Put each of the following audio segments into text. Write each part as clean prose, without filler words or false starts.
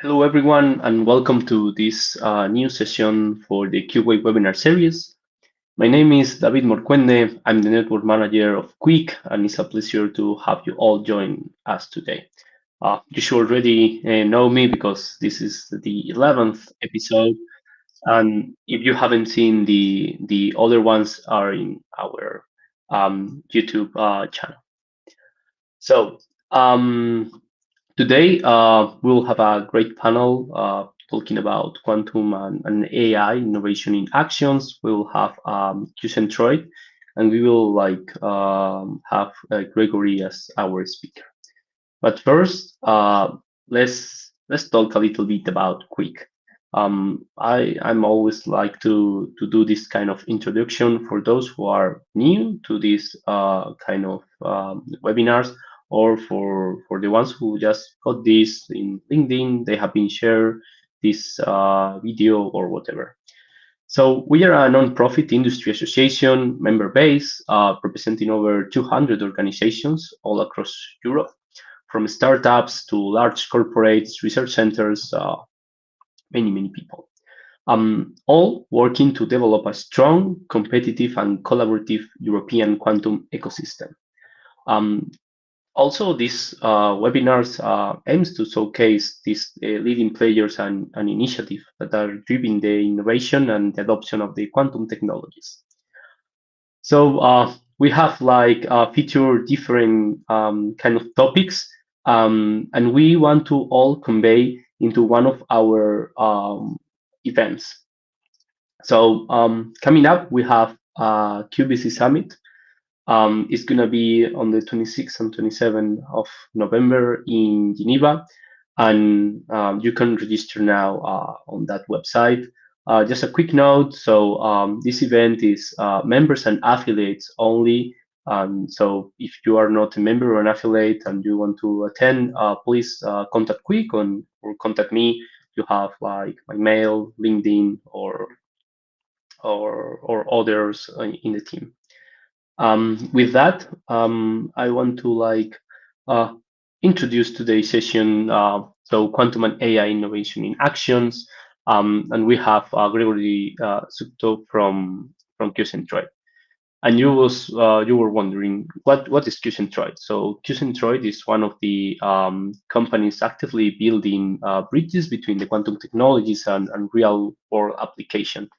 Hello, everyone, and welcome to this new session for the QWave Webinar Series. My name is David Morcuende. I'm the network manager of QuIC, and it's a pleasure to have you all join us today. You should already know me because this is the 11th episode, and if you haven't seen the other ones are in our YouTube channel. So, today, we'll have a great panel talking about quantum and AI innovation in actions. We'll have QCentroid, and we will have Gregory as our speaker. But first, let's talk a little bit about QuIC. I'm always like to do this kind of introduction for those who are new to this kind of webinars, or for the ones who just got this in LinkedIn, they have been shared this video or whatever. So we are a non-profit industry association, member base, representing over 200 organizations all across Europe, from startups to large corporates, research centers, many people. All working to develop a strong, competitive, and collaborative European quantum ecosystem. Um, Also, this webinars aims to showcase these leading players and initiatives that are driving the innovation and the adoption of the quantum technologies. So we have feature different kind of topics, and we want to all convey into one of our events. So coming up, we have QBC Summit. It's going to be on the 26th and 27th of November in Geneva, and you can register now on that website. Just a quick note, so this event is members and affiliates only. So if you are not a member or an affiliate and you want to attend, please contact QuIC or contact me. You have like my mail, LinkedIn, or others in the team. With that, I want to uh, introduce today's session. So quantum and AI innovation in actions, and we have Gregory Shutko from QCentroid. And you were wondering what is QCentroid? So QCentroid is one of the companies actively building bridges between the quantum technologies and real world application.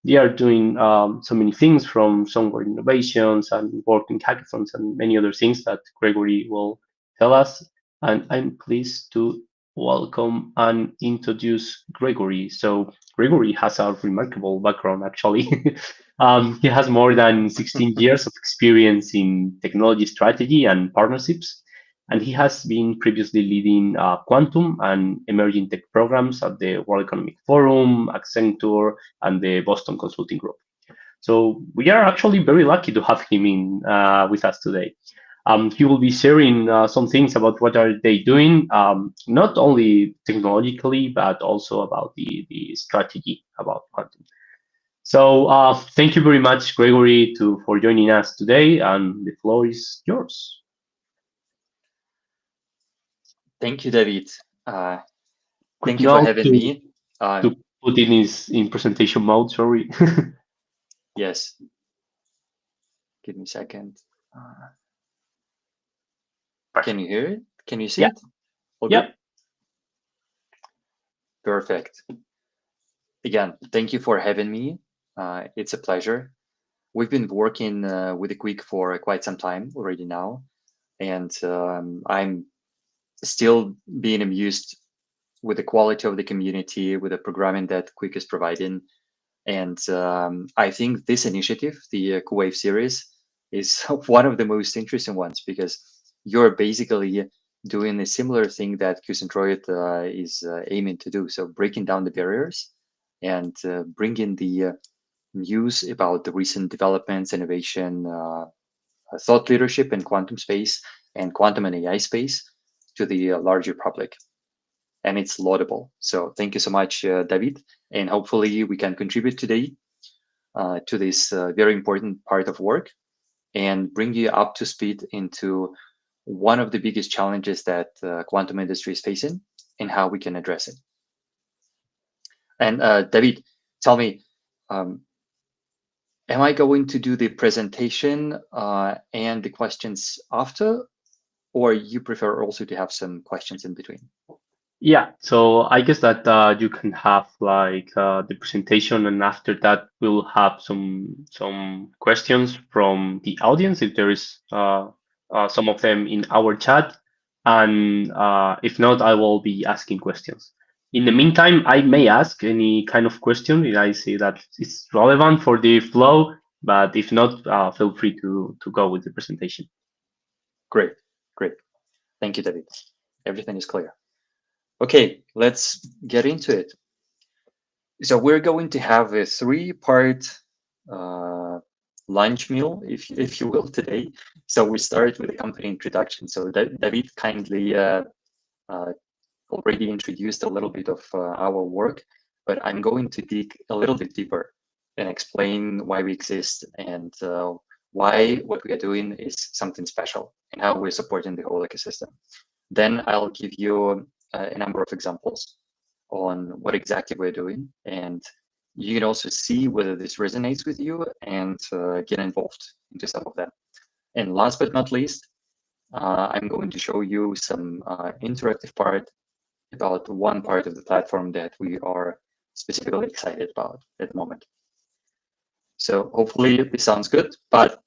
They are doing so many things, from software innovations and working hackathons and many other things that Gregory will tell us. And I'm pleased to welcome and introduce Gregory. So Gregory has a remarkable background, actually. He has more than 16 years of experience in technology strategy and partnerships, and he has been previously leading quantum and emerging tech programs at the World Economic Forum, Accenture, and the Boston Consulting Group. So we are actually very lucky to have him in with us today. He will be sharing some things about what are they doing, not only technologically, but also about the strategy about quantum. So thank you very much, Gregory, for joining us today, and the floor is yours. Thank you, David. Quick Thank you for note having me. to put in presentation mode. Sorry. Yes. Give me a second. Can you hear it? Can you see Yeah. it? All Yeah. good? Perfect. Again, thank you for having me. It's a pleasure. We've been working with the QuIC for quite some time already now, and I'm still being amused with the quality of the community, with the programming that QuIC is providing. And I think this initiative, the QWave series, is one of the most interesting ones, because you're basically doing a similar thing that QCentroid is aiming to do. So breaking down the barriers and bringing the news about the recent developments, innovation, thought leadership in quantum space and quantum and AI space to the larger public. And it's laudable. So thank you so much, David. And hopefully we can contribute today to this very important part of work and bring you up to speed into one of the biggest challenges that quantum industry is facing, and how we can address it. And David, tell me, am I going to do the presentation and the questions after, or you prefer also to have some questions in between? Yeah, so I guess that you can have like the presentation, and after that we'll have some questions from the audience if there is some of them in our chat, and if not, I will be asking questions. In the meantime, I may ask any kind of question if I see that it's relevant for the flow, but if not, feel free to go with the presentation. Great, great. Thank you, David. Everything is clear. Okay, let's get into it. So we're going to have a three-part lunch meal, if you will, today. So we start with a company introduction. So David kindly already introduced a little bit of our work, but I'm going to dig a little bit deeper and explain why we exist and why what we are doing is something special and how we're supporting the whole ecosystem. Then I'll give you a number of examples on what exactly we're doing, and you can also see whether this resonates with you and get involved into some of them. And last but not least, I'm going to show you some interactive part about one part of the platform that we are specifically excited about at the moment. So hopefully this sounds good, but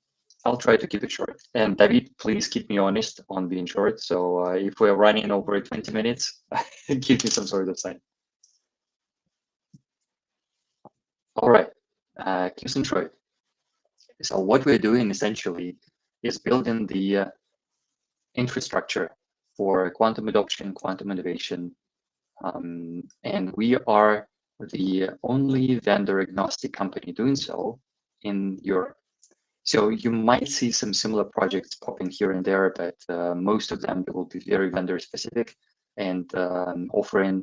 I'll try to keep it short. And David, please keep me honest on being short. So if we're running over 20 minutes, give me some sort of sign. All right, QCentroid. So what we're doing essentially is building the infrastructure for quantum adoption, quantum innovation, and we are the only vendor agnostic company doing so in Europe. So you might see some similar projects popping here and there, but most of them will be very vendor specific and offering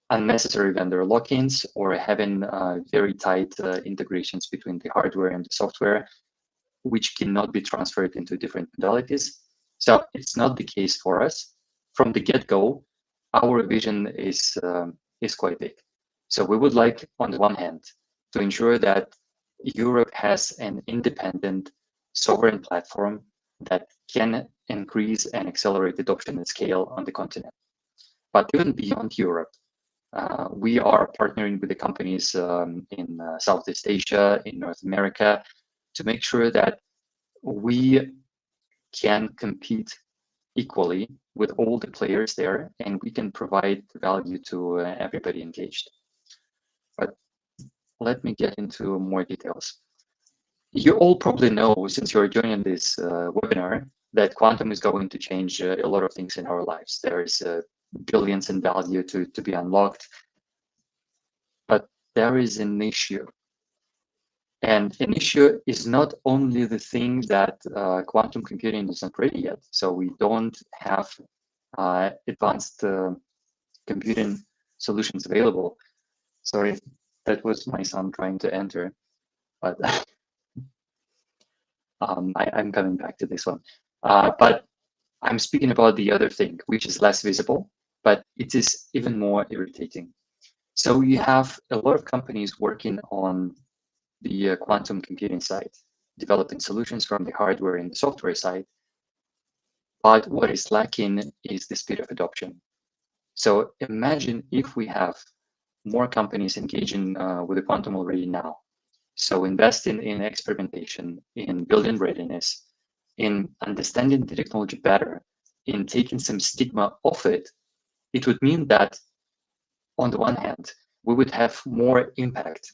unnecessary vendor lock-ins or having very tight integrations between the hardware and the software, which cannot be transferred into different modalities. So it's not the case for us. From the get-go, our vision is quite big. So we would like, on the one hand, to ensure that Europe has an independent sovereign platform that can increase and accelerate adoption at scale on the continent. But even beyond Europe, we are partnering with the companies in Southeast Asia, in North America, to make sure that we can compete equally with all the players there, and we can provide value to everybody engaged. But let me get into more details. You all probably know, since you're joining this webinar, that quantum is going to change a lot of things in our lives. There is billions in value to be unlocked, but there is an issue. And an issue is not only the thing that quantum computing is not ready yet. So we don't have advanced computing solutions available. Sorry, that was my son trying to enter, but I'm coming back to this one. But I'm speaking about the other thing, which is less visible, but it is even more irritating. So you have a lot of companies working on the quantum computing side, developing solutions from the hardware and the software side. But what is lacking is the speed of adoption. So imagine if we have more companies engaging with the quantum already now. So investing in experimentation, in building readiness, in understanding the technology better, in taking some stigma off it, it would mean that on the one hand, we would have more impact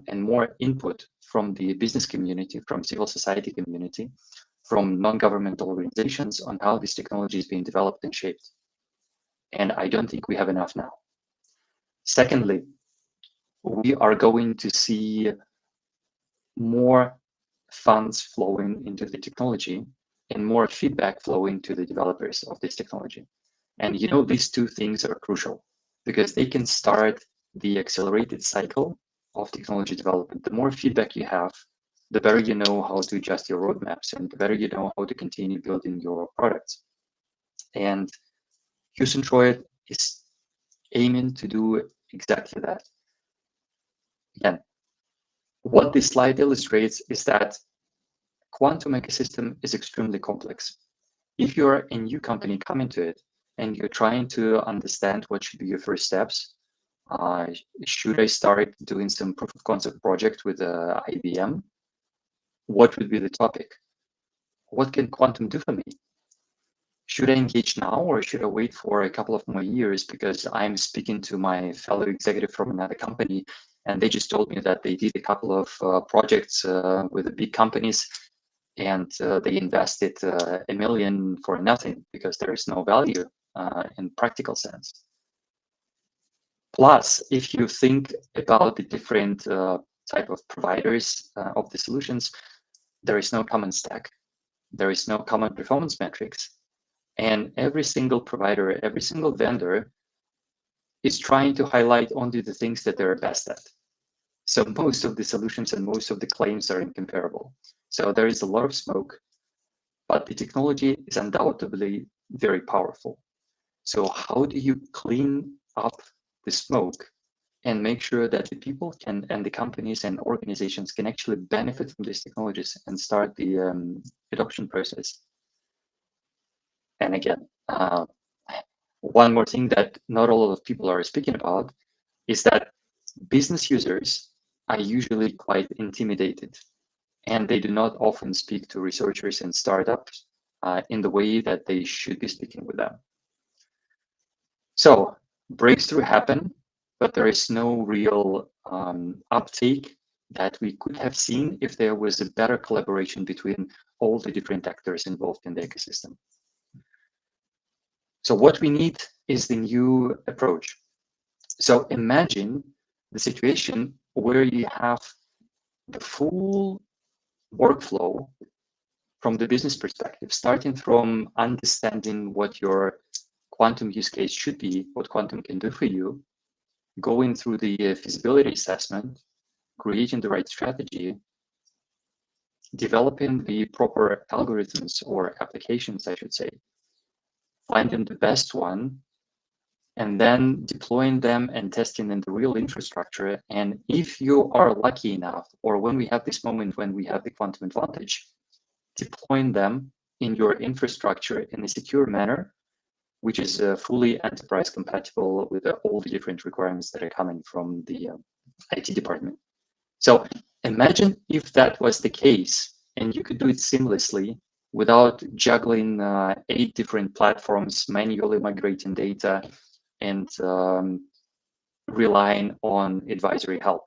and more input from the business community, from civil society community, from non-governmental organizations on how this technology is being developed and shaped. And I don't think we have enough now. Secondly, we are going to see more funds flowing into the technology and more feedback flowing to the developers of this technology. And you know, these two things are crucial because they can start the accelerated cycle of technology development. The more feedback you have, the better you know how to adjust your roadmaps and the better you know how to continue building your products. And QCentroid is aiming to do exactly that. Again, what this slide illustrates is that quantum ecosystem is extremely complex. If you're a new company coming to it and you're trying to understand what should be your first steps, should I start doing some proof of concept project with IBM? What would be the topic? What can quantum do for me? Should I engage now or should I wait for a couple of more years because I'm speaking to my fellow executive from another company and they just told me that they did a couple of projects with the big companies and they invested $1 million for nothing because there is no value in practical sense. Plus, if you think about the different type of providers of the solutions, there is no common stack. There is no common performance metrics. And every single provider, every single vendor is trying to highlight only the things that they're best at. So most of the solutions and most of the claims are incomparable. So there is a lot of smoke, but the technology is undoubtedly very powerful. So how do you clean up the smoke and make sure that the people can, and the companies and organizations can actually benefit from these technologies and start the adoption process? And again, one more thing that not a lot of people are speaking about is that business users are usually quite intimidated and they do not often speak to researchers and startups in the way that they should be speaking with them. So breakthrough happen, but there is no real uptake that we could have seen if there was a better collaboration between all the different actors involved in the ecosystem. So what we need is the new approach. So imagine the situation where you have the full workflow from the business perspective, starting from understanding what your quantum use case should be, what quantum can do for you, going through the feasibility assessment, creating the right strategy, developing the proper algorithms or applications, I should say, finding the best one, and then deploying them and testing in the real infrastructure. And if you are lucky enough, or when we have this moment when we have the quantum advantage, deploying them in your infrastructure in a secure manner, which is fully enterprise compatible with all the different requirements that are coming from the IT department. So imagine if that was the case and you could do it seamlessly without juggling 8 different platforms, manually migrating data, and relying on advisory help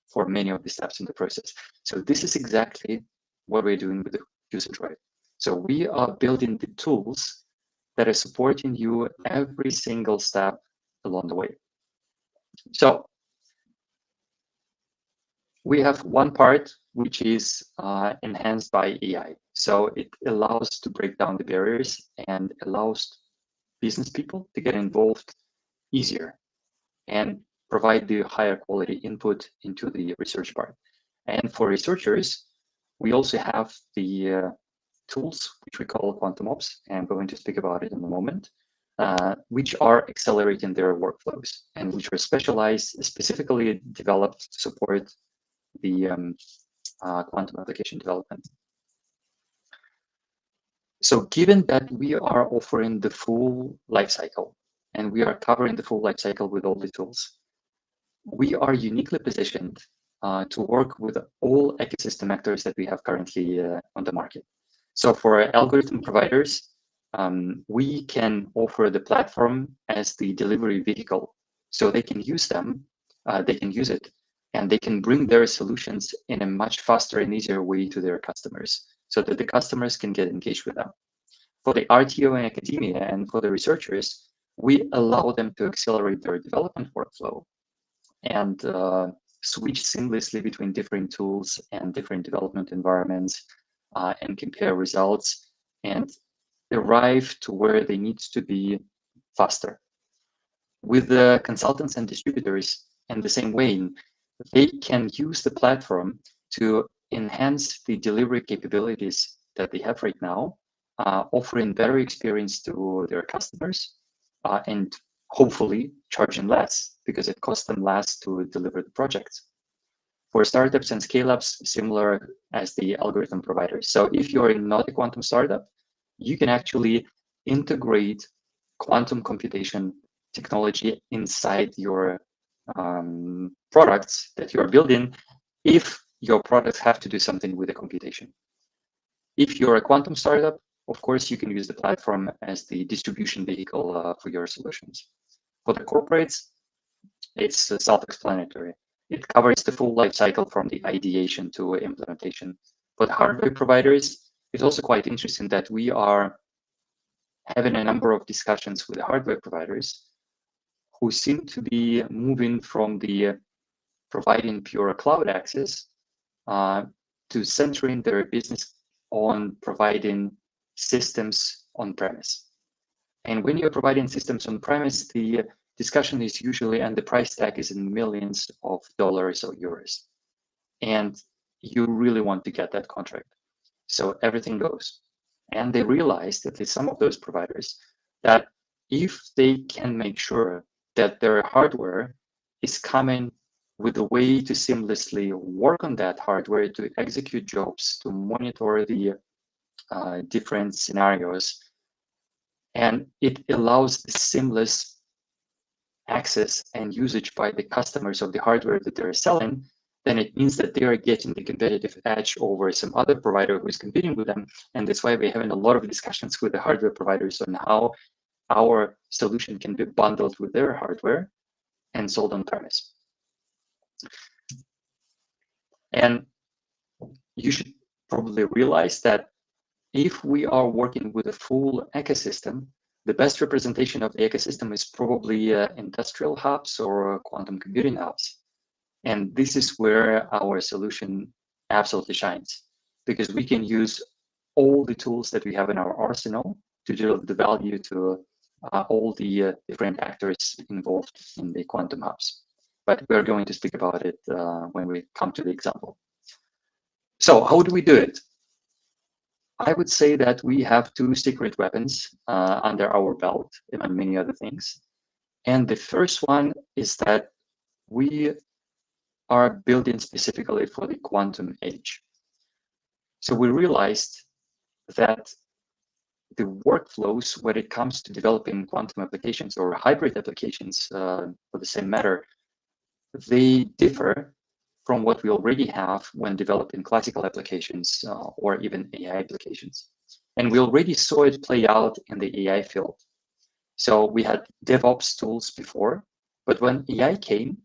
for many of the steps in the process. So this is exactly what we're doing with the QCentroid. So we are building the tools that are supporting you every single step along the way. So we have one part which is enhanced by AI. So it allows to break down the barriers and allows business people to get involved easier and provide the higher quality input into the research part. And for researchers, we also have the tools, which we call quantum ops, and I'm going to speak about it in a moment, which are accelerating their workflows and which are specialized, specifically developed to support the quantum application development. So given that we are offering the full lifecycle and we are covering the full lifecycle with all the tools, we are uniquely positioned to work with all ecosystem actors that we have currently on the market. So for algorithm providers, we can offer the platform as the delivery vehicle. So they can use them, they can use it, and they can bring their solutions in a much faster and easier way to their customers so that the customers can get engaged with them. For the RTO and academia and for the researchers, we allow them to accelerate their development workflow and switch seamlessly between different tools and different development environments and compare results and arrive to where they need to be faster. With the consultants and distributors in the same way, they can use the platform to enhance the delivery capabilities that they have right now, offering better experience to their customers and hopefully charging less because it costs them less to deliver the projects. For startups and scale-ups, similar as the algorithm providers. So if you're not a quantum startup, you can actually integrate quantum computation technology inside your products that you're building if your products have to do something with the computation. If you're a quantum startup, of course, you can use the platform as the distribution vehicle for your solutions. For the corporates, it's self-explanatory. It covers the full life cycle from the ideation to implementation. For the hardware providers, it's also quite interesting that we are having a number of discussions with the hardware providers who seem to be moving from the providing pure cloud access to centering their business on providing systems on-premise. And when you're providing systems on-premise, the discussion is usually, and the price tag is in millions of dollars or euros. And you really want to get that contract. So everything goes. And they realized, at least some of those providers, that if they can make sure that their hardware is coming with a way to seamlessly work on that hardware, to execute jobs, to monitor the different scenarios, and it allows the seamless access and usage by the customers of the hardware that they're selling, then it means that they are getting the competitive edge over some other provider who is competing with them. And that's why we're having a lot of discussions with the hardware providers on how our solution can be bundled with their hardware and sold on premise. And you should probably realize that if we are working with a full ecosystem, the best representation of the ecosystem is probably industrial hubs or quantum computing hubs. And this is where our solution absolutely shines, because we can use all the tools that we have in our arsenal to deliver the value to all the different actors involved in the quantum hubs. But we're going to speak about it when we come to the example. So how do we do it? I would say that we have two secret weapons under our belt, among many other things. And the first one is that we are building specifically for the quantum age. So we realized that the workflows when it comes to developing quantum applications or hybrid applications for the same matter, they differ from what we already have when developing classical applications or even AI applications. And we already saw it play out in the AI field. So we had DevOps tools before, but when AI came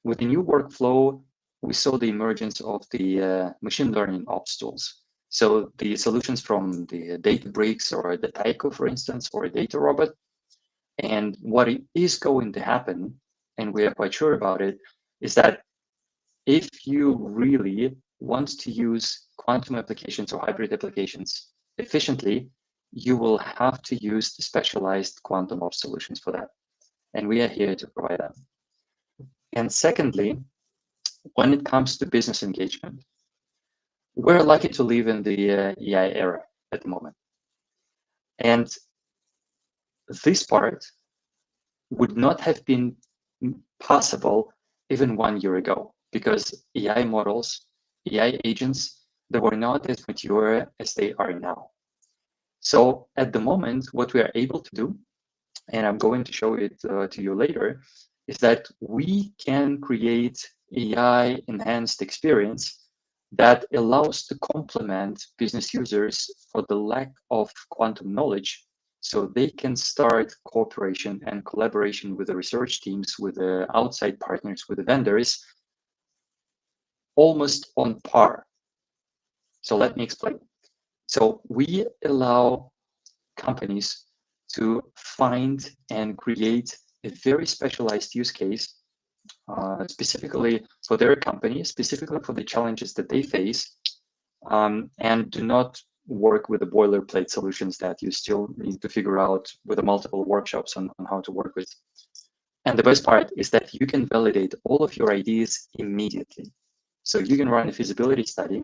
with the new workflow, we saw the emergence of the machine learning ops tools. So the solutions from the Databricks or the Taiko, for instance, or a data robot. And what is going to happen, and we are quite sure about it, is that if you really want to use quantum applications or hybrid applications efficiently, you will have to use the specialized quantum ops solutions for that. And we are here to provide them. And secondly, when it comes to business engagement, we're lucky to live in the AI era at the moment. And this part would not have been possible even 1 year ago, because AI models, AI agents, they were not as mature as they are now. So at the moment, what we are able to do, and I'm going to show it to you later, is that we can create AI enhanced experience that allows to complement business users for the lack of quantum knowledge, so they can start cooperation and collaboration with the research teams, with the outside partners, with the vendors, almost on par. So let me explain. So we allow companies to find and create a very specialized use case specifically for their company, specifically for the challenges that they face, and do not work with the boilerplate solutions that you still need to figure out with the multiple workshops on how to work with. And the best part is that you can validate all of your ideas immediately. So you can run a feasibility study,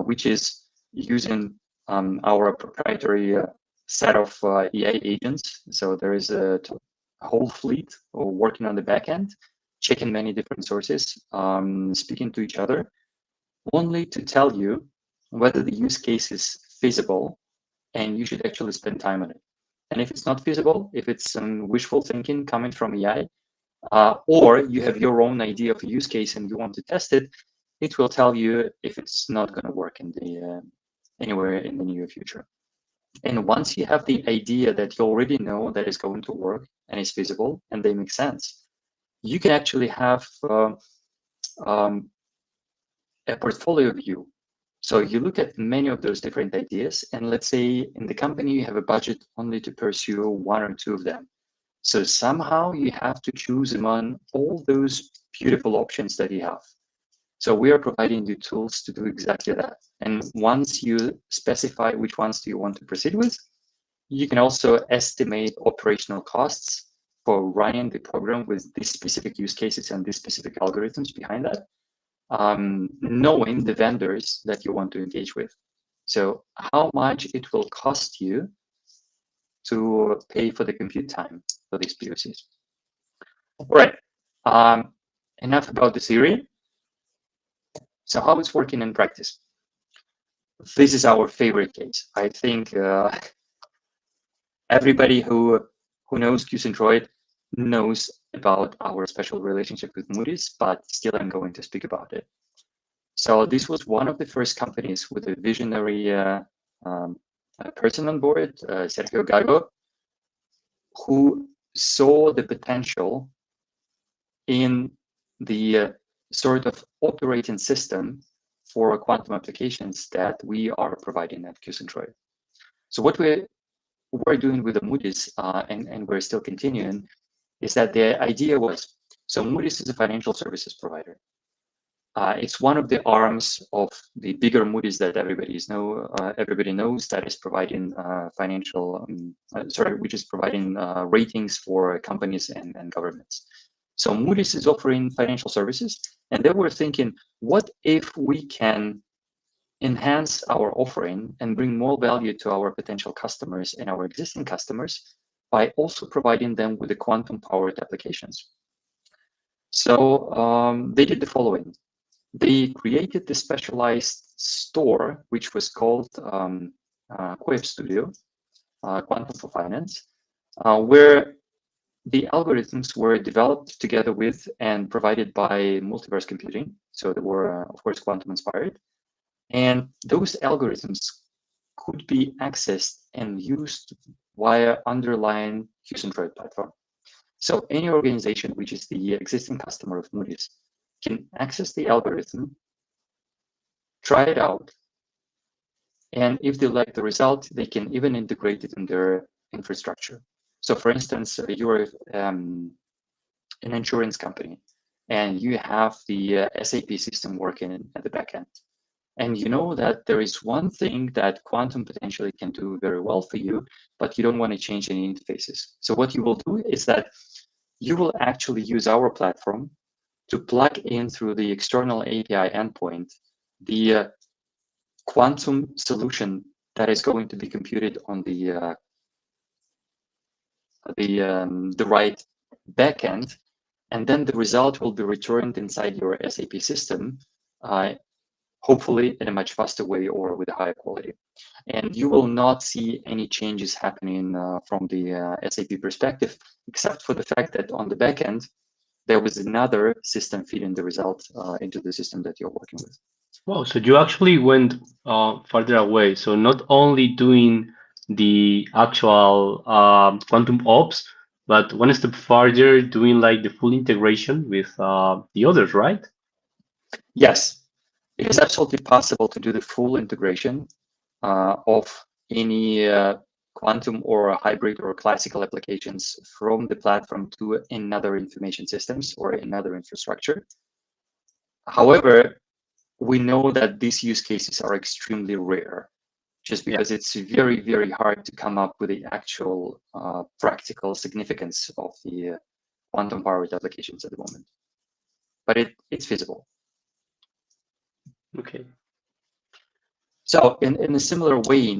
which is using our proprietary set of AI agents. So there is a whole fleet or working on the back end, checking many different sources, speaking to each other, only to tell you whether the use case is feasible and you should actually spend time on it. And if it's not feasible, if it's some wishful thinking coming from AI, or you have your own idea of a use case and you want to test it, it will tell you if it's not going to work in the anywhere in the near future. And once you have the idea that you already know that is going to work and is feasible and they make sense, you can actually have a portfolio view. So you look at many of those different ideas, and let's say in the company you have a budget only to pursue one or two of them. So somehow you have to choose among all those beautiful options that you have. So we are providing you tools to do exactly that. And once you specify which ones do you want to proceed with, you can also estimate operational costs for running the program with these specific use cases and these specific algorithms behind that, knowing the vendors that you want to engage with. So how much it will cost you to pay for the compute time for these POCs. All right, enough about the theory. So how it's working in practice. This is our favorite case. I think everybody who knows QCentroid knows about our special relationship with Moody's, but still I'm going to speak about it. So this was one of the first companies with a visionary person on board, Sergio Gago, who saw the potential in the sort of operating system for quantum applications that we are providing at QCentroid. So what we're doing with the Moody's, and we're still continuing, is that the idea was, so Moody's is a financial services provider. It's one of the arms of the bigger Moody's that everybody knows, that is providing which is providing ratings for companies and governments. So Moody's is offering financial services, and they were thinking, what if we can enhance our offering and bring more value to our potential customers and our existing customers by also providing them with the quantum-powered applications? So they did the following. They created this specialized store, which was called QuIC Studio, Quantum for Finance, where the algorithms were developed together with and provided by multiverse computing. So they were, of course, quantum inspired. And those algorithms could be accessed and used via underlying QCentroid platform. So any organization which is the existing customer of Moody's can access the algorithm, try it out, and if they like the result, they can even integrate it in their infrastructure. So for instance, you're an insurance company and you have the SAP system working at the back end. And you know that there is one thing that quantum potentially can do very well for you, but you don't want to change any interfaces. So what you will do is that you will actually use our platform to plug in through the external API endpoint the quantum solution that is going to be computed on the right backend, and then the result will be returned inside your SAP system, hopefully in a much faster way or with a higher quality. And you will not see any changes happening from the SAP perspective, except for the fact that on the backend, there was another system feeding the result into the system that you're working with. Wow, so you actually went further away. So not only doing the actual quantum ops, but one step further, doing like the full integration with the others, right? Yes, it is absolutely possible to do the full integration of any quantum or hybrid or classical applications from the platform to another information systems or another infrastructure. However, we know that these use cases are extremely rare, just because it's very, very hard to come up with the actual practical significance of the quantum powered applications at the moment. But it's feasible. Okay. So in a similar way,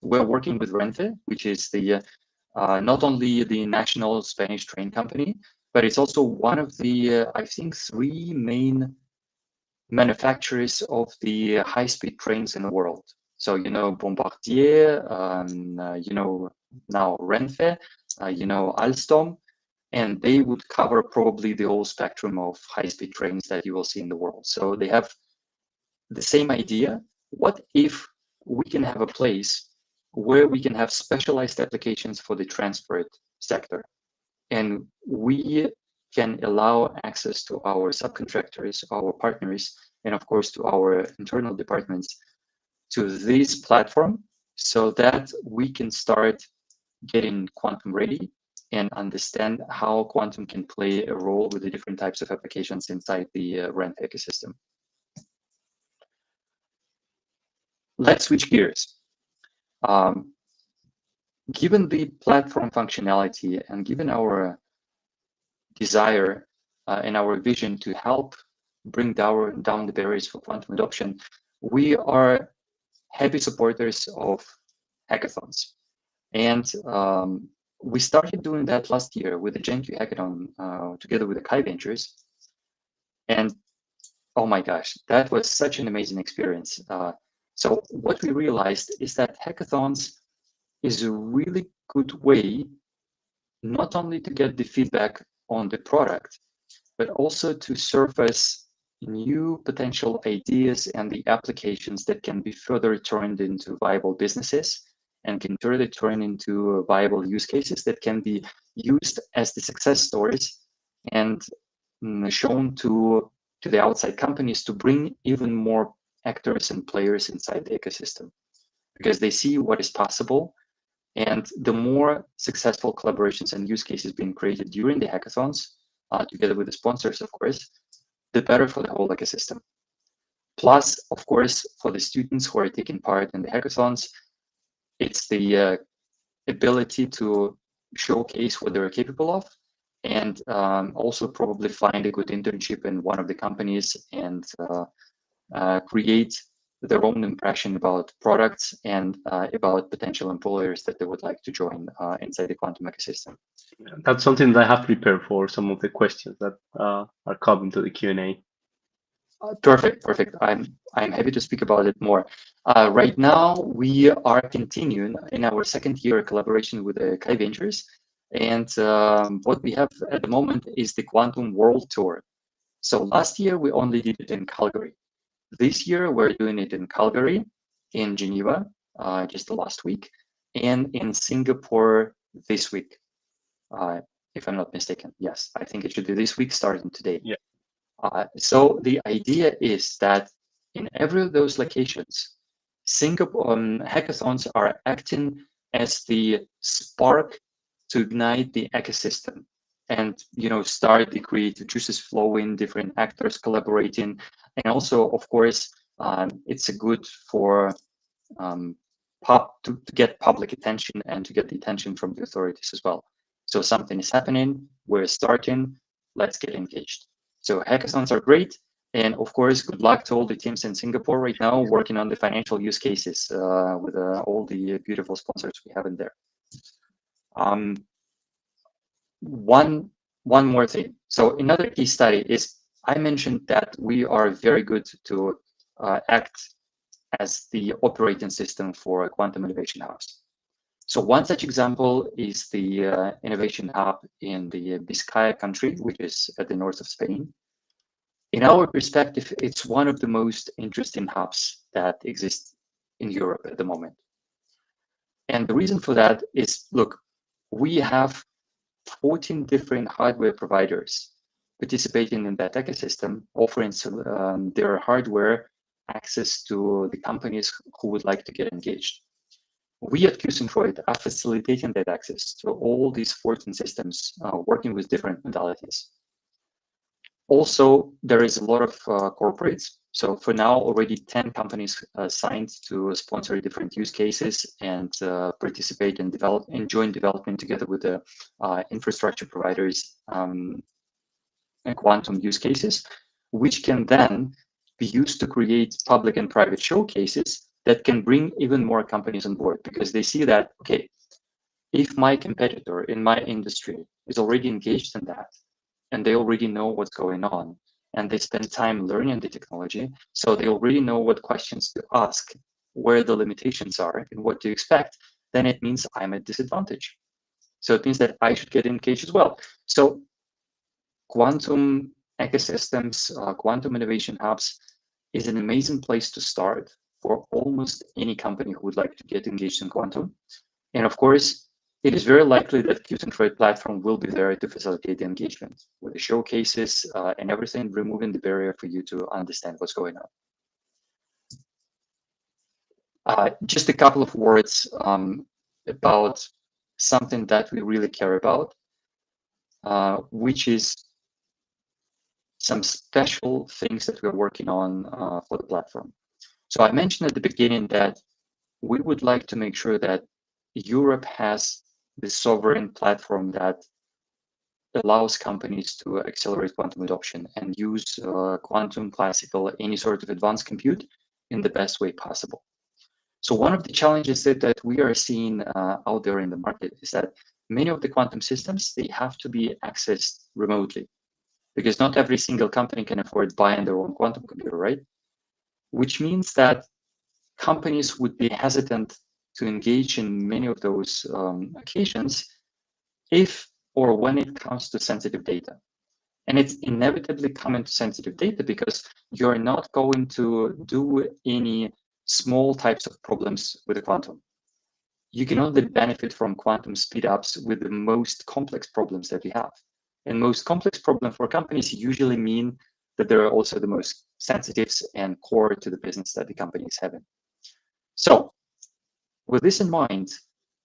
we're working with Renfe, which is the not only the national Spanish train company, but it's also one of the, I think, 3 main manufacturers of the high-speed trains in the world. So, you know, Bombardier, you know, now Renfe, you know, Alstom, and they would cover probably the whole spectrum of high-speed trains that you will see in the world. So they have the same idea. What if we can have a place where we can have specialized applications for the transport sector, and we can allow access to our subcontractors, our partners, and of course to our internal departments to this platform, so that we can start getting quantum ready and understand how quantum can play a role with the different types of applications inside the RENT ecosystem. Let's switch gears. Given the platform functionality and given our desire and our vision to help bring down the barriers for quantum adoption, we are heavy supporters of hackathons. And we started doing that last year with the GenQ hackathon together with the QuIC Ventures. And oh my gosh, that was such an amazing experience. So what we realized is that hackathons is a really good way not only to get the feedback on the product, but also to surface new potential ideas and the applications that can be further turned into viable businesses and can further turn into viable use cases that can be used as the success stories and shown to the outside companies to bring even more actors and players inside the ecosystem, because they see what is possible. And the more successful collaborations and use cases being created during the hackathons, together with the sponsors, of course, the better for the whole ecosystem. Plus, of course, for the students who are taking part in the hackathons, it's the ability to showcase what they're capable of, and also probably find a good internship in one of the companies and create their own impression about products and about potential employers that they would like to join inside the quantum ecosystem. That's something that I have prepared for some of the questions that are coming to the Q&A. Perfect. I'm happy to speak about it more. Right now, we are continuing in our second year collaboration with the QuIC Ventures, and what we have at the moment is the Quantum World Tour. So last year we only did it in Calgary. This year we're doing it in Calgary, in Geneva, just the last week, and in Singapore this week, if I'm not mistaken. Yes, I think it should be this week starting today. Yeah. So the idea is that in every of those locations, Singapore hackathons are acting as the spark to ignite the ecosystem and start the creative juices flowing, different actors collaborating, and also, of course, it's a good for to get public attention and to get the attention from the authorities as well. So something is happening, we're starting, let's get engaged. So hackathons are great. And of course, good luck to all the teams in Singapore right now working on the financial use cases with all the beautiful sponsors we have in there. One more thing. So another key study is, I mentioned that we are very good to act as the operating system for quantum innovation hubs. So one such example is the innovation hub in the Biscaya country, which is at the north of Spain. In our perspective, it's one of the most interesting hubs that exist in Europe at the moment. And the reason for that is, look, we have 14 different hardware providers participating in that ecosystem, offering their hardware access to the companies who would like to get engaged. We at QCentroid are facilitating that access to all these 14 systems, working with different modalities. Also, there is a lot of corporates. So for now, already 10 companies signed to sponsor different use cases and participate in joint development together with the infrastructure providers and quantum use cases, which can then be used to create public and private showcases that can bring even more companies on board, because they see that, okay, if my competitor in my industry is already engaged in that, and they already know what's going on, and they spend time learning the technology, so they already know what questions to ask, where the limitations are, and what to expect, then it means I'm at disadvantage. So it means that I should get engaged as well. So quantum ecosystems, quantum innovation hubs is an amazing place to start for almost any company who would like to get engaged in quantum. And of course, it is very likely that QCentroid platform will be there to facilitate the engagement with the showcases and everything, removing the barrier for you to understand what's going on. Just a couple of words about something that we really care about, which is some special things that we're working on for the platform. So I mentioned at the beginning that we would like to make sure that Europe has the sovereign platform that allows companies to accelerate quantum adoption and use quantum, classical, any sort of advanced compute in the best way possible. So one of the challenges that we are seeing out there in the market is that many of the quantum systems, they have to be accessed remotely, because not every single company can afford buying their own quantum computer, right? Which means that companies would be hesitant to engage in many of those occasions if or when it comes to sensitive data. And it's inevitably coming to sensitive data because you're not going to do any small types of problems with the quantum. You can only benefit from quantum speedups with the most complex problems that we have. And most complex problems for companies usually mean that they're also the most sensitive and core to the business that the company is having. So with this in mind,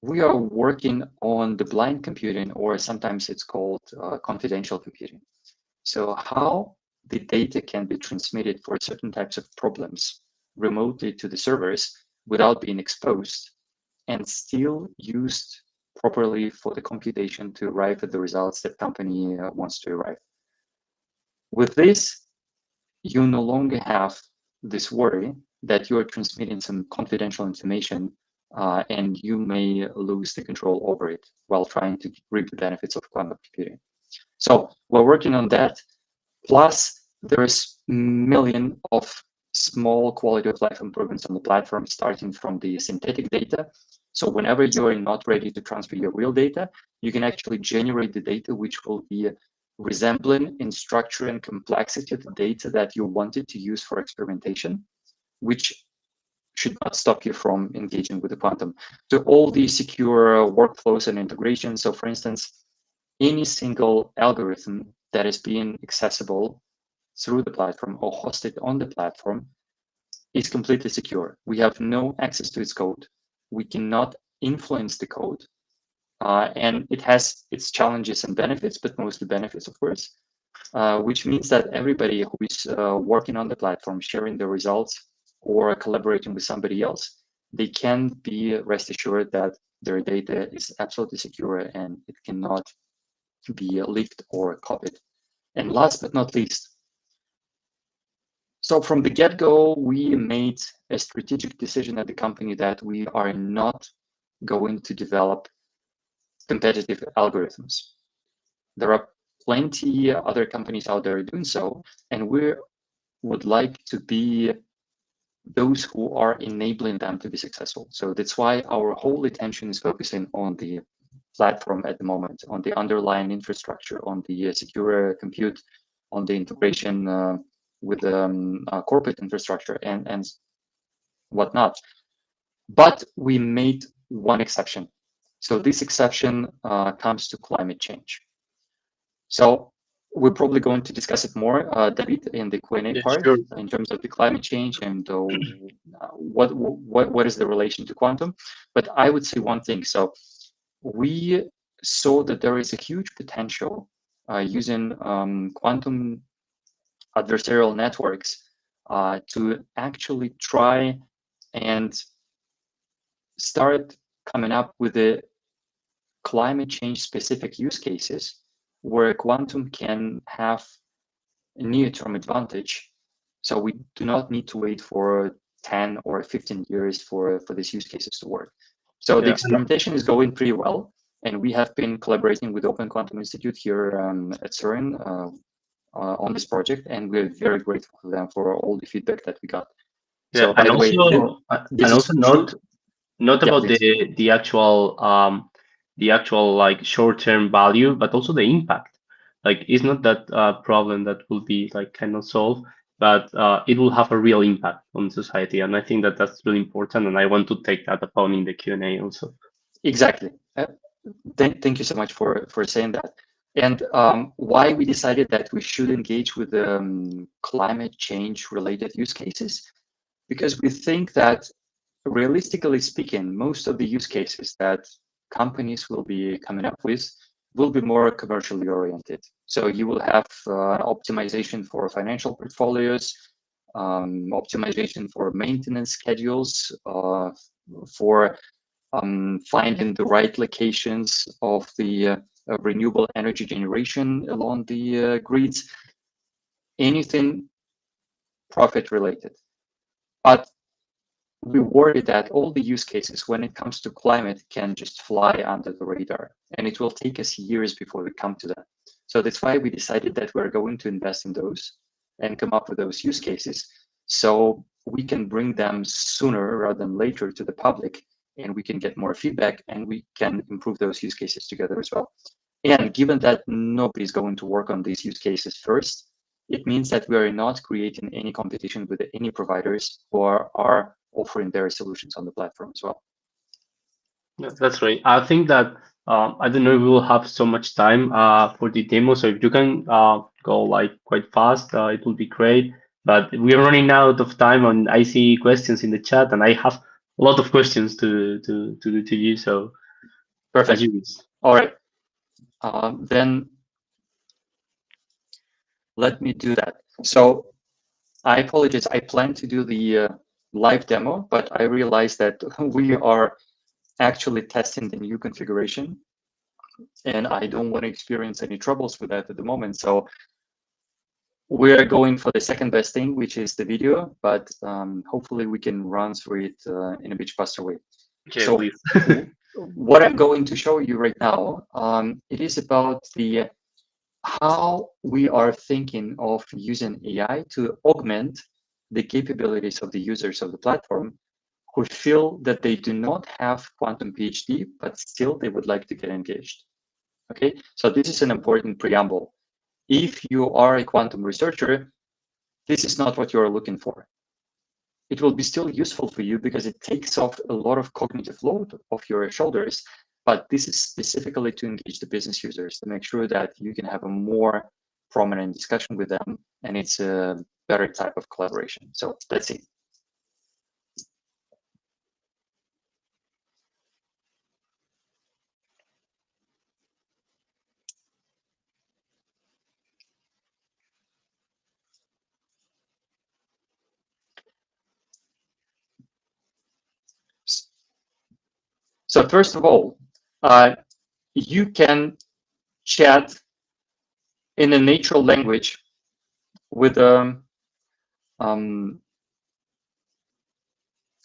we are working on the blind computing, or sometimes it's called confidential computing. So how the data can be transmitted for certain types of problems remotely to the servers without being exposed and still used properly for the computation to arrive at the results that company wants to arrive. With this, you no longer have this worry that you are transmitting some confidential information and you may lose the control over it while trying to reap the benefits of quantum computing. So we're working on that. Plus, there's a million of small quality of life improvements on the platform, starting from the synthetic data. So whenever you're not ready to transfer your real data, you can actually generate the data which will be resembling in structure and complexity the data that you wanted to use for experimentation, which should not stop you from engaging with the quantum. So all these secure workflows and integrations. So for instance, any single algorithm that is being accessible through the platform or hosted on the platform is completely secure. We have no access to its code. We cannot influence the code. And it has its challenges and benefits, but mostly benefits, of course, which means that everybody who is working on the platform, sharing the results or collaborating with somebody else, they can be rest assured that their data is absolutely secure and it cannot be leaked or copied. And last but not least, so from the get-go, we made a strategic decision at the company that we are not going to develop competitive algorithms. There are plenty other companies out there doing so, and we would like to be those who are enabling them to be successful. So that's why our whole attention is focusing on the platform at the moment, on the underlying infrastructure, on the secure compute, on the integration with corporate infrastructure and whatnot. But we made one exception. So this exception comes to climate change. So we're probably going to discuss it more, David, in the Q&A part, Sure. in terms of the climate change and what is the relation to quantum. But I would say one thing. So we saw that there is a huge potential using quantum adversarial networks to actually try and start coming up with the climate change specific use cases where quantum can have a near-term advantage. So we do not need to wait for 10 or 15 years for these use cases to work. So the experimentation is going pretty well. And we have been collaborating with Open Quantum Institute here at CERN on this project, and we're very grateful to them for all the feedback that we got. Yeah, So, by the way, this is true. Not Yeah, about please. the actual like short-term value, but also the impact. Like it's not that problem that will be like kind of solved, but it will have a real impact on society, and I think that that's really important. And I want to take that upon in the Q&A also. Exactly. Thank you so much for saying that. And why we decided that we should engage with climate change related use cases, because we think that realistically speaking, most of the use cases that companies will be coming up with will be more commercially oriented. So you will have optimization for financial portfolios, optimization for maintenance schedules, for finding the right locations of the renewable energy generation along the grids, anything profit related. But we worry that all the use cases when it comes to climate can just fly under the radar, and it will take us years before we come to that. So that's why we decided that we're going to invest in those and come up with those use cases so we can bring them sooner rather than later to the public, and we can get more feedback and we can improve those use cases together as well. And given that nobody's going to work on these use cases first, it means that we are not creating any competition with any providers who are offering their solutions on the platform as well. Yeah, that's right. I think that I don't know if we will have so much time for the demo. So if you can go like quite fast, it will be great. But we are running out of time, and I see questions in the chat, and I have a lot of questions to you. So as Perfect. you wish. All right. Then let me do that. So I apologize. I plan to do the live demo, but I realized that we are actually testing the new configuration, and I don't want to experience any troubles with that at the moment. So we're going for the second best thing, which is the video, but hopefully we can run through it in a much faster way. Okay, So please. what I'm going to show you right now, it is about the how we are thinking of using AI to augment the capabilities of the users of the platform who feel that they do not have quantum PhD, but still they would like to get engaged. Okay, so this is an important preamble. If you are a quantum researcher, this is not what you're looking for. It will be still useful for you because it takes off a lot of cognitive load off your shoulders, but this is specifically to engage the business users to make sure that you can have a more prominent discussion with them, and it's a better type of collaboration. So let's see. So first of all, you can chat in a natural language with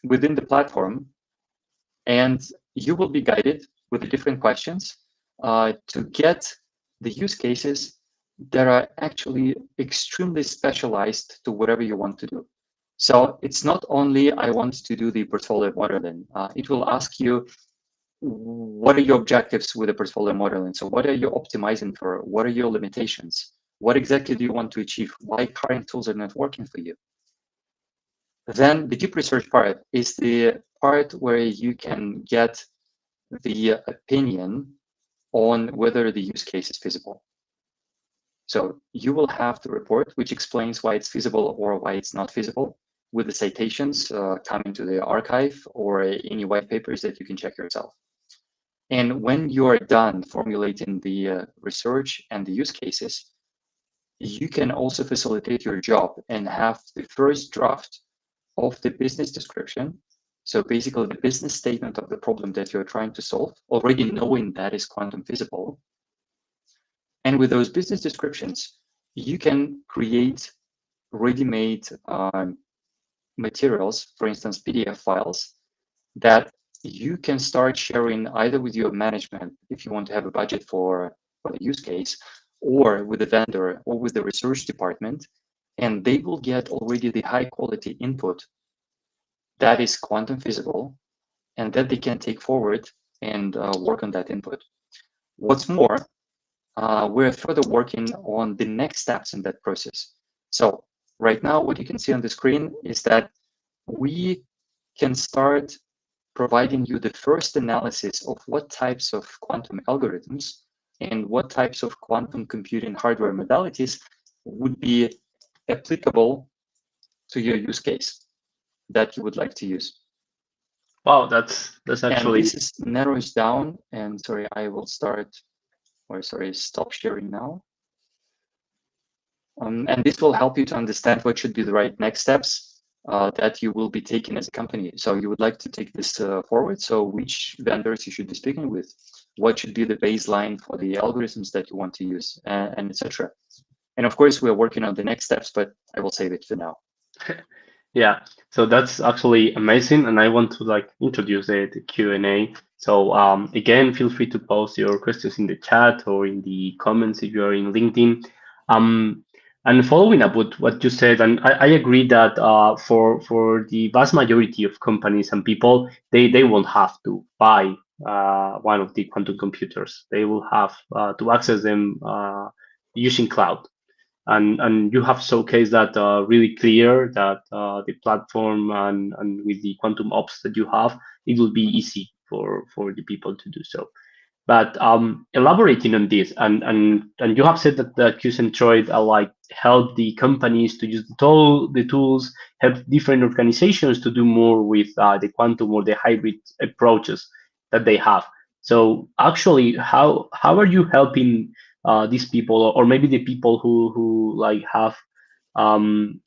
within the platform, and you will be guided with the different questions to get the use cases that are actually extremely specialized to whatever you want to do. So it's not only I want to do the portfolio modeling. It will ask you, what are your objectives with the portfolio modeling? So what are you optimizing for? What are your limitations? What exactly do you want to achieve? Why current tools are not working for you? Then the deep research part is the part where you can get the opinion on whether the use case is feasible. So you will have the report which explains why it's feasible or why it's not feasible, with the citations coming to the archive or any white papers that you can check yourself. And when you are done formulating the research and the use cases, you can also facilitate your job and have the first draft of the business description. So basically the business statement of the problem that you're trying to solve, already knowing that is quantum feasible. And with those business descriptions, you can create ready-made materials, for instance, PDF files, that you can start sharing either with your management if you want to have a budget for the use case, or with the vendor or with the research department, and they will get already the high quality input that is quantum feasible and that they can take forward and work on that input. What's more, we're further working on the next steps in that process. So right now, what you can see on the screen is that we can start providing you the first analysis of what types of quantum algorithms and what types of quantum computing hardware modalities would be applicable to your use case that you would like to use. Wow, that's And actually. this is narrows down, and sorry, I will start, or sorry, stop sharing now. And this will help you to understand what should be the right next steps that you will be taking as a company. So you would like to take this forward. So which vendors you should be speaking with, what should be the baseline for the algorithms that you want to use, and etc. And of course, we're working on the next steps, but I will save it for now. Yeah, so that's actually amazing, and I want to like introduce the Q&A. So again, feel free to post your questions in the chat or in the comments if you are in LinkedIn. And following up with what you said, and I agree that for the vast majority of companies and people, they won't have to buy one of the quantum computers. They will have to access them using cloud. And you have showcased that really clear that the platform and with the quantum ops that you have, it will be easy for the people to do so. But elaborating on this, and you have said that the QCentroid like help the companies to use the tools, help different organizations to do more with the quantum or the hybrid approaches that they have. So actually, how are you helping these people, or maybe the people who like have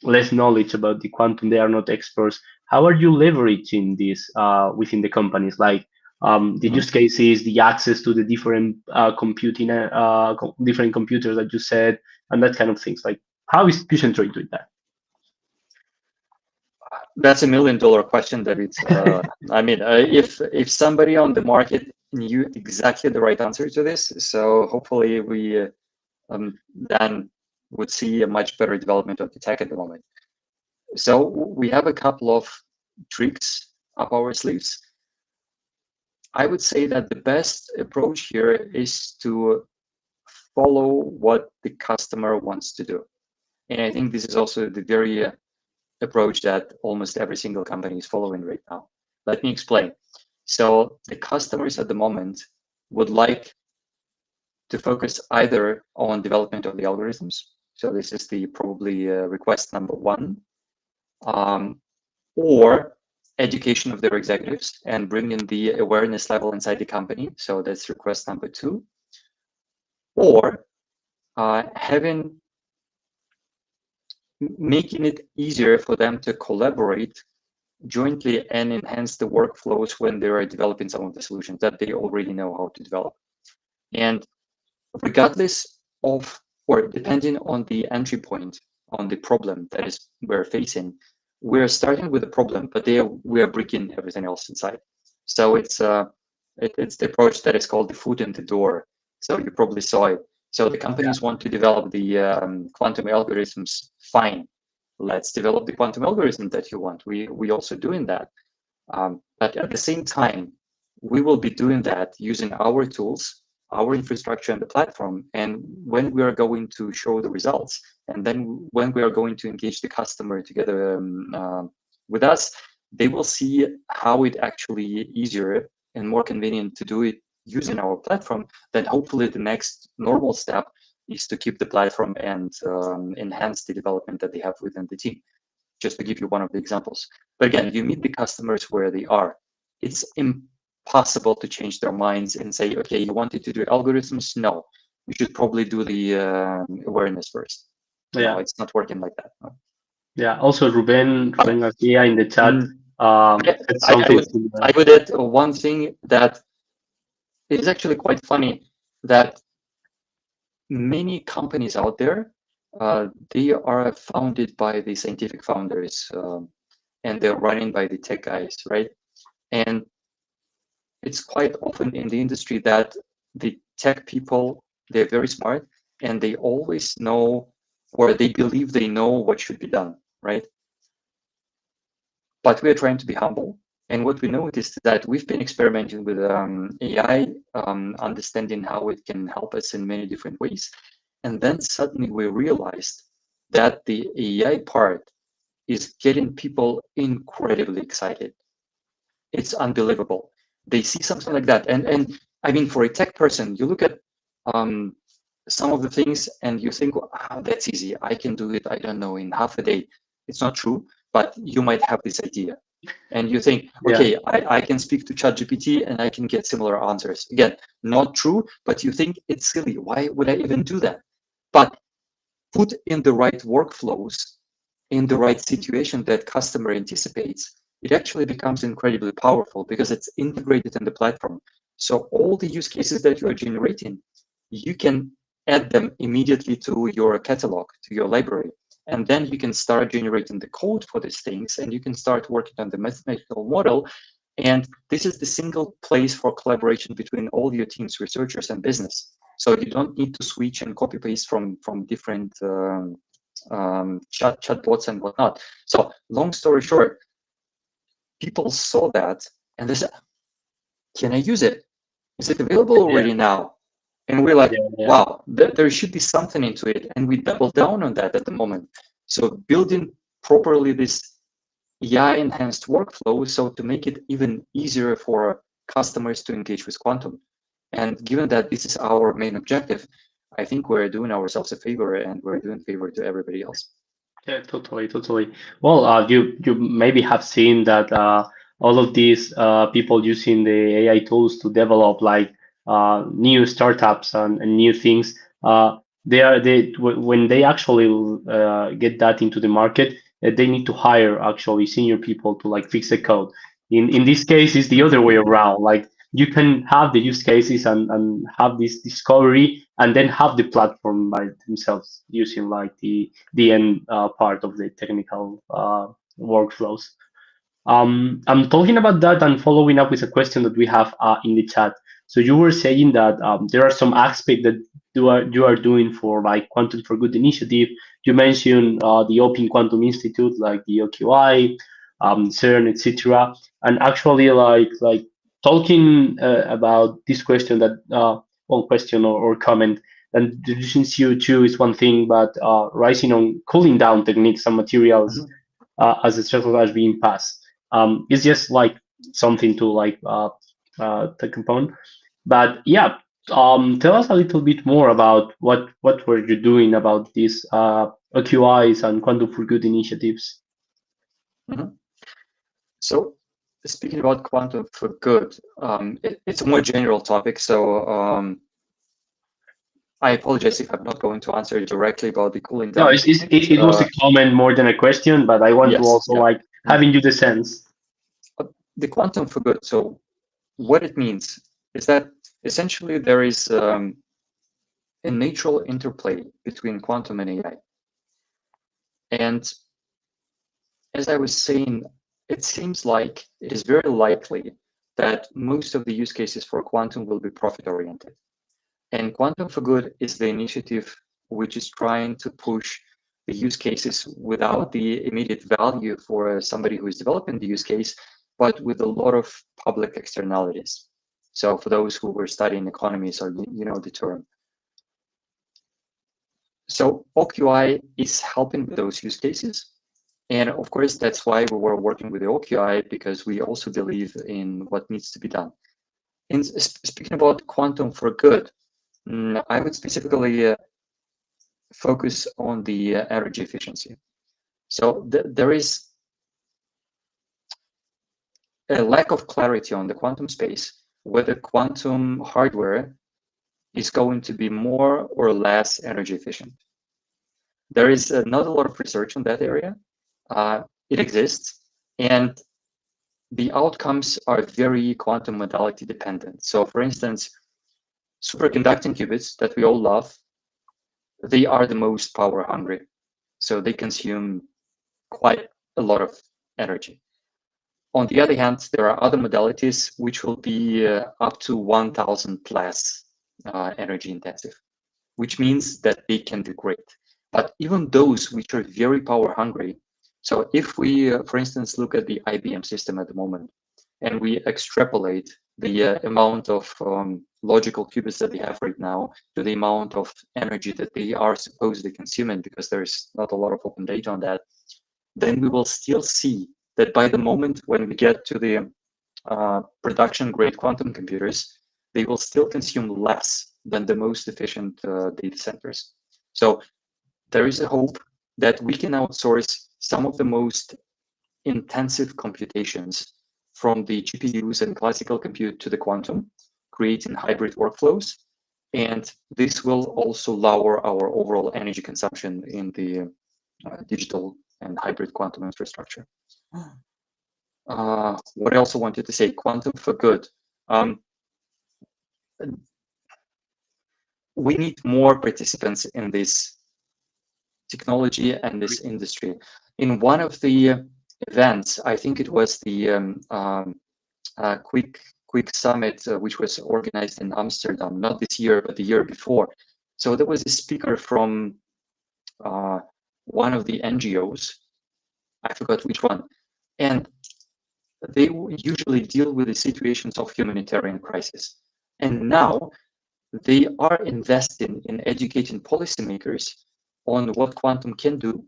less knowledge about the quantum, they are not experts. How are you leveraging this within the companies? Like the use cases, the access to the different computing, different computers that you said, and that kind of things. Like, how is QCentroid doing that? That's $1 million question, David. I mean, if somebody on the market knew exactly the right answer to this, so hopefully we then would see a much better development of the tech at the moment. So we have a couple of tricks up our sleeves. I would say that the best approach here is to follow what the customer wants to do. And I think this is also the very approach that almost every single company is following right now. Let me explain. So the customers at the moment would like to focus either on development of the algorithms. So this is the probably request number one, or education of their executives and bringing the awareness level inside the company. So that's request number two. Or making it easier for them to collaborate jointly and enhance the workflows when they are developing some of the solutions that they already know how to develop. And regardless of, or depending on the entry point, on the problem that is we're facing, we're starting with a problem, but we are breaking everything else inside. So it's the approach that is called the foot in the door. So you probably saw it. So the companies want to develop the quantum algorithms. Fine, let's develop the quantum algorithm that you want. We also doing that, but at the same time, we will be doing that using our tools, our infrastructure and the platform. And when we are going to show the results, and then when we are going to engage the customer together with us, they will see how it actually easier and more convenient to do it using our platform. Then hopefully the next normal step is to keep the platform and enhance the development that they have within the team. Just to give you one of the examples. But again, you meet the customers where they are. It's impossible to change their minds and say, okay, you wanted to do algorithms? No, you should probably do the awareness first. Yeah. No, it's not working like that. No. Yeah. Also, Ruben Garcia in the chat said something similar. I would add one thing that is actually quite funny, that many companies out there, they are founded by the scientific founders and they're running by the tech guys, right? And it's quite often in the industry that the tech people, they're very smart and they always know, or they believe they know what should be done, right? But we're trying to be humble. And what we noticed is that we've been experimenting with AI, understanding how it can help us in many different ways. And then suddenly we realized that the AI part is getting people incredibly excited. It's unbelievable. They see something like that. And I mean, for a tech person, you look at some of the things and you think, oh, that's easy. I can do it, I don't know, in half a day. It's not true, but you might have this idea. And you think, okay, Yeah. I can speak to ChatGPT and I can get similar answers. Again, not true, but you think it's silly. Why would I even do that? But put in the right workflows, in the right situation that customer anticipates, it actually becomes incredibly powerful because it's integrated in the platform. So all the use cases that you are generating, you can add them immediately to your catalog, to your library. And then you can start generating the code for these things and you can start working on the mathematical model. And this is the single place for collaboration between all your teams, researchers and business. So you don't need to switch and copy paste from different chatbots and whatnot. So long story short, people saw that and they said, can I use it? Is it available Yeah. already now? And we're like, Yeah. wow, there should be something into it. And we double down on that at the moment. So building properly this AI enhanced workflow, so to make it even easier for customers to engage with Quantum. And given that this is our main objective, I think we're doing ourselves a favor and we're doing a favor to everybody else. Yeah, totally, totally. Well, you maybe have seen that all of these people using the AI tools to develop like new startups and new things. When they actually get that into the market, they need to hire actually senior people to like fix the code. In this case, it's the other way around. Like you can have the use cases and have this discovery and then have the platform by themselves using like the end part of the technical workflows. I'm talking about that and following up with a question that we have in the chat. So you were saying that there are some aspects that you are doing for like Quantum for Good initiative. You mentioned the Open Quantum Institute, like the OQI, CERN, etc. And actually, like talking about this question that one question or comment. And reducing CO2 is one thing, but rising on cooling down techniques and materials Mhm. as the stressful as being passed. It's just like something to like take upon. But yeah, tell us a little bit more about what were you doing about these OQIs and Quantum for Good initiatives. Mhm. So speaking about Quantum for Good, it's a more general topic. So I apologize if I'm not going to answer directly about the cooling No, down techniques. it was a comment more than a question, but I want to Yes, also yeah. like Mhm. having you the sense. The Quantum for Good. So what it means is that essentially there is a natural interplay between quantum and AI. And as I was saying, it seems like it is very likely that most of the use cases for quantum will be profit-oriented. And Quantum for Good is the initiative which is trying to push the use cases without the immediate value for somebody who is developing the use case, but with a lot of public externalities. So for those who were studying economies, or you know the term. So OQI is helping with those use cases. And of course, that's why we were working with the OQI, because we also believe in what needs to be done. And speaking about Quantum for Good, I would specifically focus on the energy efficiency. So there is a lack of clarity on the quantum space, whether quantum hardware is going to be more or less energy efficient. There is not a lot of research on that area. It exists, and the outcomes are very quantum modality dependent. So for instance, superconducting qubits that we all love, they are the most power hungry. So they consume quite a lot of energy. On the other hand, there are other modalities which will be up to 1,000 less energy intensive, which means that they can be great. But even those which are very power hungry, so if we, for instance, look at the IBM system at the moment, and we extrapolate the amount of logical qubits that they have right now to the amount of energy that they are supposedly consuming, because there's not a lot of open data on that, then we will still see that by the moment when we get to the production grade quantum computers, they will still consume less than the most efficient data centers. So there is a hope that we can outsource some of the most intensive computations from the GPUs and classical compute to the quantum, creating hybrid workflows. And this will also lower our overall energy consumption in the digital and hybrid quantum infrastructure. What I also wanted to say, quantum for good. We need more participants in this technology and this industry. In one of the events, I think it was the QuIC Summit, which was organized in Amsterdam, not this year, but the year before. So there was a speaker from one of the NGOs, I forgot which one, and they usually deal with the situations of humanitarian crisis. And now they are investing in educating policymakers on what quantum can do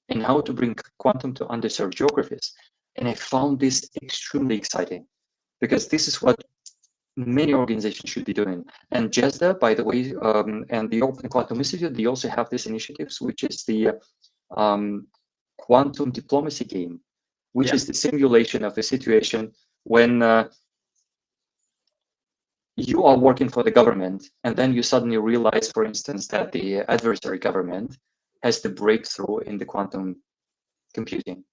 and how to bring quantum to underserved geographies. And I found this extremely exciting, because this is what many organizations should be doing. And JESDA, by the way, and the Open Quantum Institute, they also have these initiatives, which is the quantum diplomacy game, which is the simulation of a situation when you are working for the government, and then you suddenly realize, for instance, that the adversary government has the breakthrough in the quantum computing.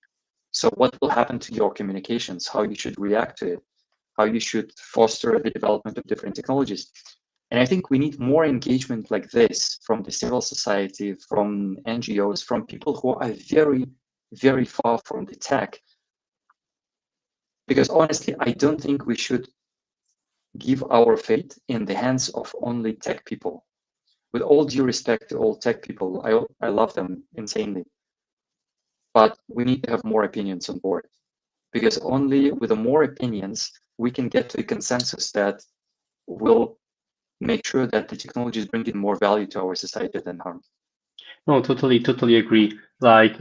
So what will happen to your communications, how you should react to it, how you should foster the development of different technologies. And I think we need more engagement like this from the civil society, from NGOs, from people who are very, very far from the tech. Because honestly, I don't think we should give our fate in the hands of only tech people. With all due respect to all tech people, I love them insanely. But we need to have more opinions on board, because only with the more opinions, we can get to a consensus that will make sure that the technology is bringing more value to our society than harm. No, totally agree. Like,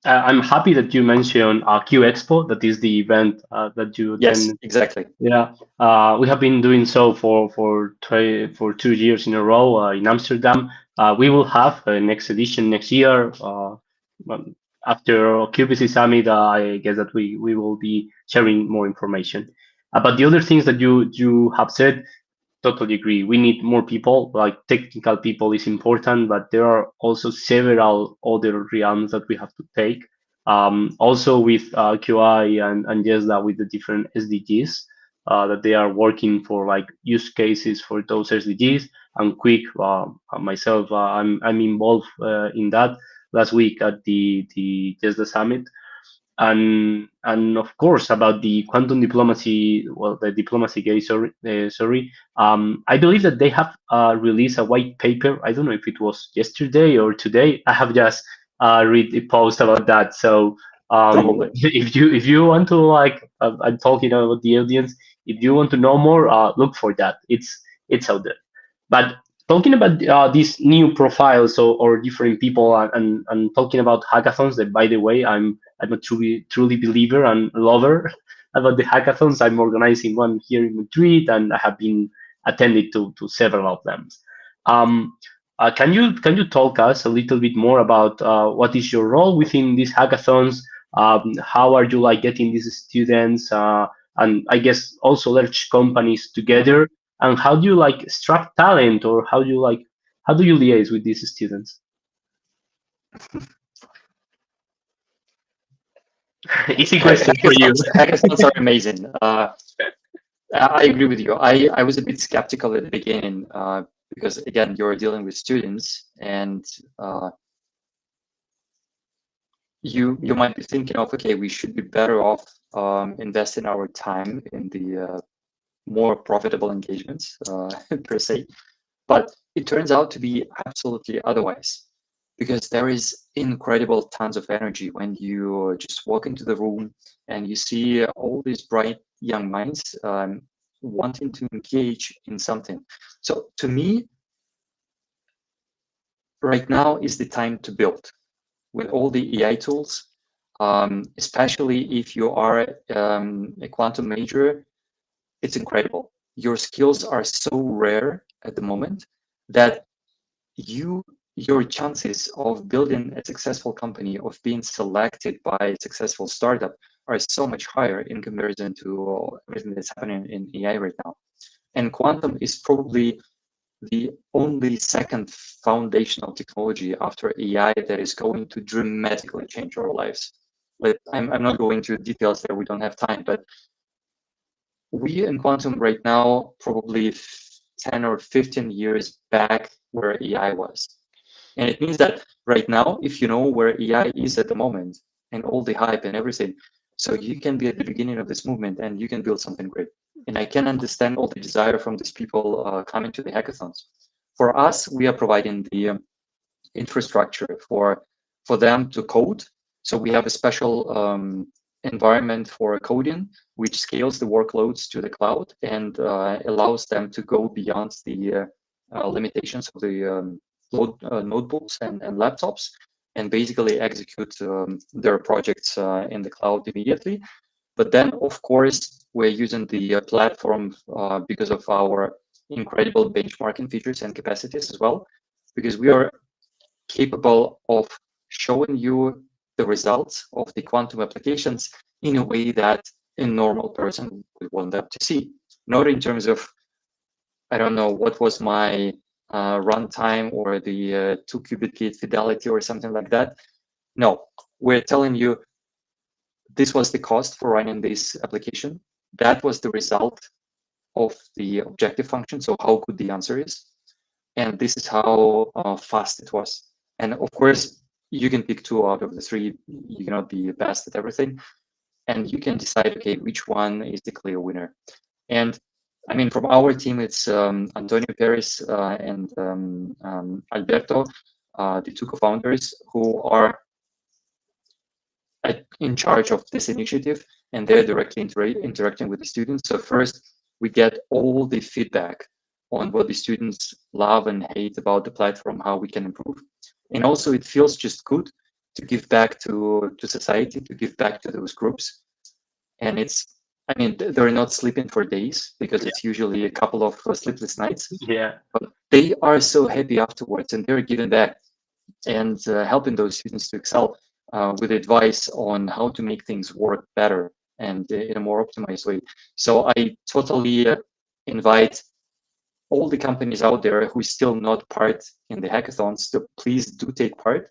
I'm happy that you mentioned Q Expo, that is the event that you attend. Yes, exactly. Yeah, we have been doing so for 2 years in a row in Amsterdam. We will have a next edition next year. After QVC Summit, I guess that we will be sharing more information. But the other things that you have said, totally agree. We need more people. Like technical people is important, but there are also several other realms that we have to take. Also with QI and yes, that with the different SDGs that they are working for, like use cases for those SDGs. And QuIC, myself, I'm involved in that last week at the just the summit. And of course about the quantum diplomacy, well, the diplomacy case, sorry, I believe that they have released a white paper. I don't know if it was yesterday or today. I have just read a post about that. So Probably. if you want to, like, I'm talking about the audience, if you want to know more, look for that. It's out there. But talking about these new profiles or different people, and talking about hackathons, that by the way, I'm a truly believer and lover about the hackathons. I'm organizing one here in Madrid, and I have been attended to several of them. Can you talk us a little bit more about what is your role within these hackathons? How are you, like, getting these students and I guess also large companies together? And how do you, like, extract talent, or how do you liaise with these students? Easy question for you. Hackathons are amazing. I agree with you. I was a bit skeptical at the beginning because, again, you're dealing with students, and you might be thinking of, okay, we should be better off investing our time in the more profitable engagements per se. But it turns out to be absolutely otherwise, because there is incredible tons of energy when you just walk into the room and you see all these bright young minds wanting to engage in something. So to me, right now is the time to build with all the AI tools, especially if you are a quantum major. It's incredible. Your skills are so rare at the moment that your chances of building a successful company, of being selected by a successful startup, are so much higher in comparison to everything that's happening in AI right now. And quantum is probably the only second foundational technology after AI that is going to dramatically change our lives. But I'm not going into details there, we don't have time, but we in quantum right now, probably 10 or 15 years back where AI was. And it means that right now, if you know where AI is at the moment and all the hype and everything, so you can be at the beginning of this movement and you can build something great. And I can understand all the desire from these people coming to the hackathons. For us, we are providing the infrastructure for them to code. So we have a special environment for coding, which scales the workloads to the cloud and allows them to go beyond the limitations of the notebooks and laptops, and basically execute their projects in the cloud immediately. But then, of course, we're using the platform because of our incredible benchmarking features and capacities as well, because we are capable of showing you the results of the quantum applications in a way that a normal person would want them to see. Not in terms of, I don't know, what was my runtime or the 2-qubit gate fidelity or something like that. No, we're telling you this was the cost for running this application. That was the result of the objective function, so how good the answer is. And this is how fast it was. And of course, you can pick 2 out of the 3. You cannot be best at everything. And you can decide, okay, which one is the clear winner. And I mean, from our team, it's Antonio Perez and Alberto, the 2 co-founders, who are in charge of this initiative, and they're directly interacting with the students. So first, we get all the feedback on what the students love and hate about the platform, how we can improve. And also, it feels just good to give back to society, to give back to those groups. And it's, I mean, they're not sleeping for days, because it's usually a couple of sleepless nights. Yeah. But they are so happy afterwards, and they're giving back and helping those students to excel with advice on how to make things work better and in a more optimized way. So I totally invite all the companies out there who is still not part in the hackathons to please do take part,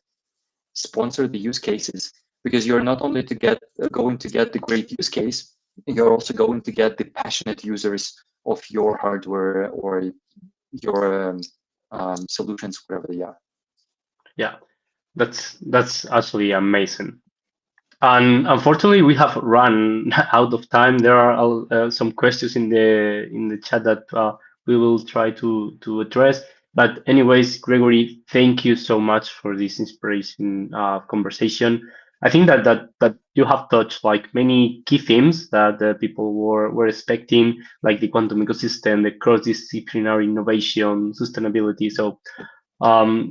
sponsor the use cases, because you're not only going to get the great use case, you're also going to get the passionate users of your hardware or your solutions, wherever they are. Yeah, that's actually amazing. And unfortunately, we have run out of time. There are some questions in the chat that we will try to address. But anyways, Gregory, thank you so much for this inspiration conversation. I think that you have touched like many key themes that the people were expecting, like the quantum ecosystem, the cross-disciplinary innovation, sustainability. So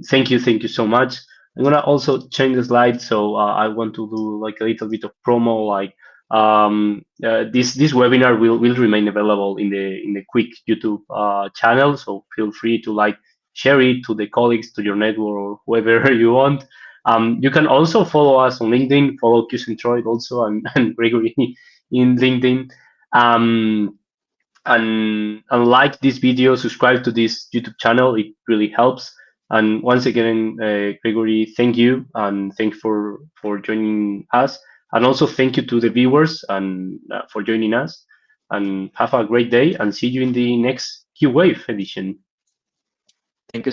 thank you so much. I'm gonna also change the slide, so I want to do like a little bit of promo. Like this webinar will remain available in the QuIC YouTube channel, so feel free to like share it to the colleagues, to your network, or whoever you want. You can also follow us on LinkedIn, follow QCentroid also, and Gregory in LinkedIn. Um, and like this video, subscribe to this YouTube channel. It really helps. And once again, Gregory, thank you, and thank you for joining us. And also thank you to the viewers and for joining us. And have a great day, and see you in the next QWave edition. Thank you so